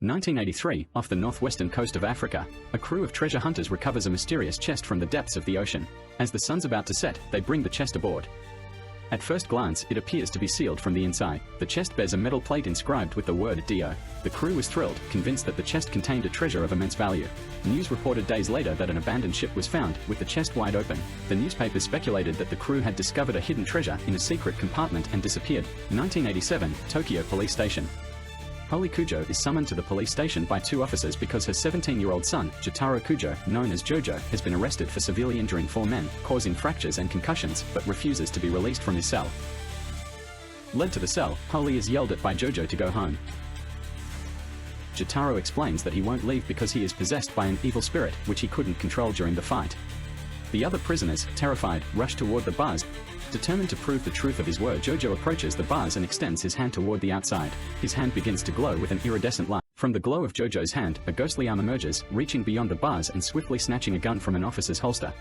1983, off the northwestern coast of Africa, a crew of treasure hunters recovers a mysterious chest from the depths of the ocean. As the sun's about to set, they bring the chest aboard. At first glance, it appears to be sealed from the inside. The chest bears a metal plate inscribed with the word Dio. The crew was thrilled, convinced that the chest contained a treasure of immense value. News reported days later that an abandoned ship was found, with the chest wide open. The newspapers speculated that the crew had discovered a hidden treasure in a secret compartment and disappeared. 1987, Tokyo Police Station. Holy Kujo is summoned to the police station by two officers because her 17-year-old son, Jotaro Kujo, known as JoJo, has been arrested for severely injuring four men, causing fractures and concussions, but refuses to be released from his cell. Led to the cell, Holy is yelled at by JoJo to go home. Jotaro explains that he won't leave because he is possessed by an evil spirit, which he couldn't control during the fight. The other prisoners, terrified, rush toward the bars. Determined to prove the truth of his word, JoJo approaches the bars and extends his hand toward the outside. His hand begins to glow with an iridescent light. From the glow of JoJo's hand, a ghostly arm emerges, reaching beyond the bars and swiftly snatching a gun from an officer's holster.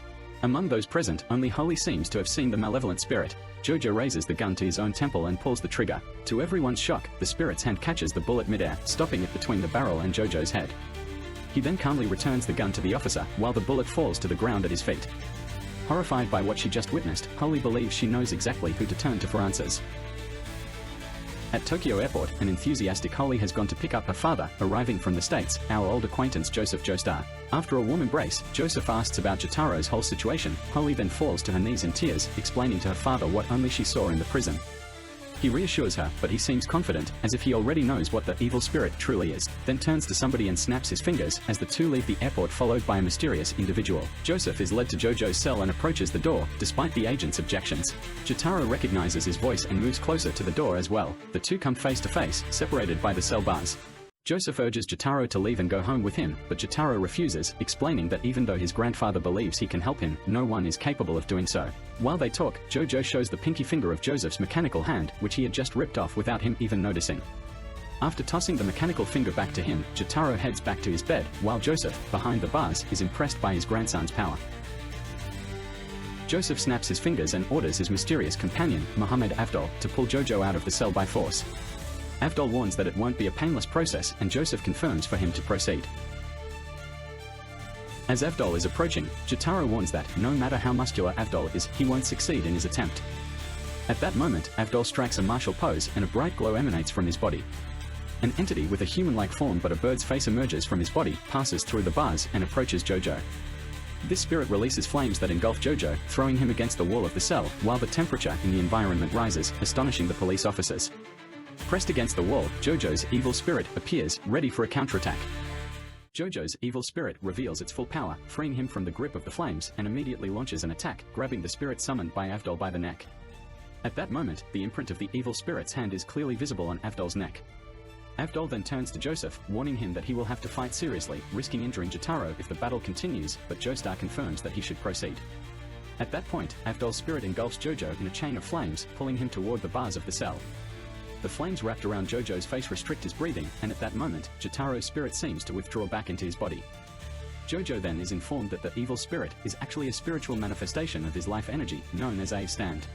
Among those present, only Holy seems to have seen the malevolent spirit. JoJo raises the gun to his own temple and pulls the trigger. To everyone's shock, the spirit's hand catches the bullet midair, stopping it between the barrel and JoJo's head. He then calmly returns the gun to the officer, while the bullet falls to the ground at his feet. Horrified by what she just witnessed, Holy believes she knows exactly who to turn to for answers. At Tokyo Airport, an enthusiastic Holy has gone to pick up her father, arriving from the States, our old acquaintance josephjoestar. After a warm embrace, Joseph asks about Jotaro's whole situation. Holy then falls to her knees in tears, explaining to her father what only she saw in the prison. He reassures her, but he seems confident, as if he already knows what the evil spirit truly is, then turns to somebody and snaps his fingers as the two leave the airport, followed by a mysterious individual. Joseph is led to JoJo's cell and approaches the door, despite the agent's objections. Jotaro recognizes his voice and moves closer to the door as well. The two come face to face, separated by the cell bars. Joseph urges Jotaro to leave and go home with him, but Jotaro refuses, explaining that even though his grandfather believes he can help him, no one is capable of doing so. While they talk, JoJo shows the pinky finger of Joseph's mechanical hand, which he had just ripped off without him even noticing. After tossing the mechanical finger back to him, Jotaro heads back to his bed, while Joseph, behind the bars, is impressed by his grandson's power. Joseph snaps his fingers and orders his mysterious companion, Mohammed Avdol, to pull JoJo out of the cell by force. Avdol warns that it won't be a painless process, and Joseph confirms for him to proceed. As Avdol is approaching, Jotaro warns that, no matter how muscular Avdol is, he won't succeed in his attempt. At that moment, Avdol strikes a martial pose, and a bright glow emanates from his body. An entity with a human-like form but a bird's face emerges from his body, passes through the bars, and approaches JoJo. This spirit releases flames that engulf JoJo, throwing him against the wall of the cell, while the temperature in the environment rises, astonishing the police officers. Pressed against the wall, JoJo's evil spirit appears, ready for a counterattack. JoJo's evil spirit reveals its full power, freeing him from the grip of the flames, and immediately launches an attack, grabbing the spirit summoned by Avdol by the neck. At that moment, the imprint of the evil spirit's hand is clearly visible on Avdol's neck. Avdol then turns to Joseph, warning him that he will have to fight seriously, risking injuring Jotaro if the battle continues, but Joestar confirms that he should proceed. At that point, Avdol's spirit engulfs JoJo in a chain of flames, pulling him toward the bars of the cell. The flames wrapped around JoJo's face restrict his breathing, and at that moment, Jotaro's spirit seems to withdraw back into his body. JoJo then is informed that the evil spirit is actually a spiritual manifestation of his life energy, known as a stand.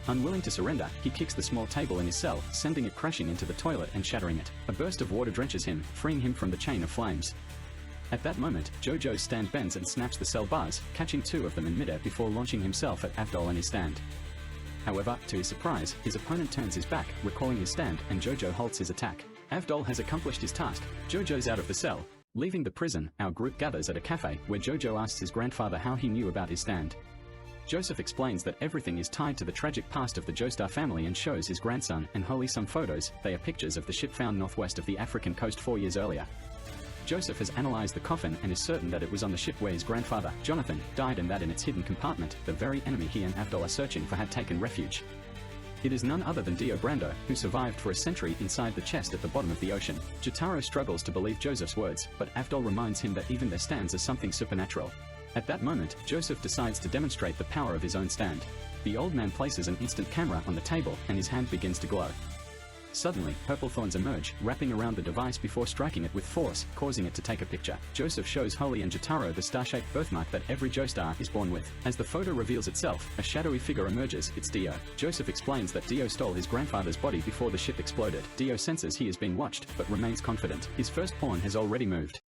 Unwilling to surrender, he kicks the small table in his cell, sending it crashing into the toilet and shattering it. A burst of water drenches him, freeing him from the chain of flames. At that moment, JoJo's stand bends and snaps the cell bars, catching two of them in midair before launching himself at Avdol and his stand. However, to his surprise, his opponent turns his back, recalling his stand, and JoJo halts his attack. Avdol has accomplished his task. JoJo's out of the cell. Leaving the prison, our group gathers at a cafe, where JoJo asks his grandfather how he knew about his stand. Joseph explains that everything is tied to the tragic past of the Joestar family and shows his grandson and Holy some photos. They are pictures of the ship found northwest of the African coast 4 years earlier. Joseph has analyzed the coffin and is certain that it was on the ship where his grandfather, Jonathan, died, and that in its hidden compartment, the very enemy he and Avdol are searching for had taken refuge. It is none other than Dio Brando, who survived for a century inside the chest at the bottom of the ocean. Jotaro struggles to believe Joseph's words, but Avdol reminds him that even their stands are something supernatural. At that moment, Joseph decides to demonstrate the power of his own stand. The old man places an instant camera on the table, and his hand begins to glow. Suddenly, purple thorns emerge, wrapping around the device before striking it with force, causing it to take a picture. Joseph shows Holly and Jotaro the star-shaped birthmark that every joestar is born with. As the photo reveals itself, a shadowy figure emerges. It's Dio. Joseph explains that Dio stole his grandfather's body before the ship exploded. Dio senses he is being watched, but remains confident. His first pawn has already moved.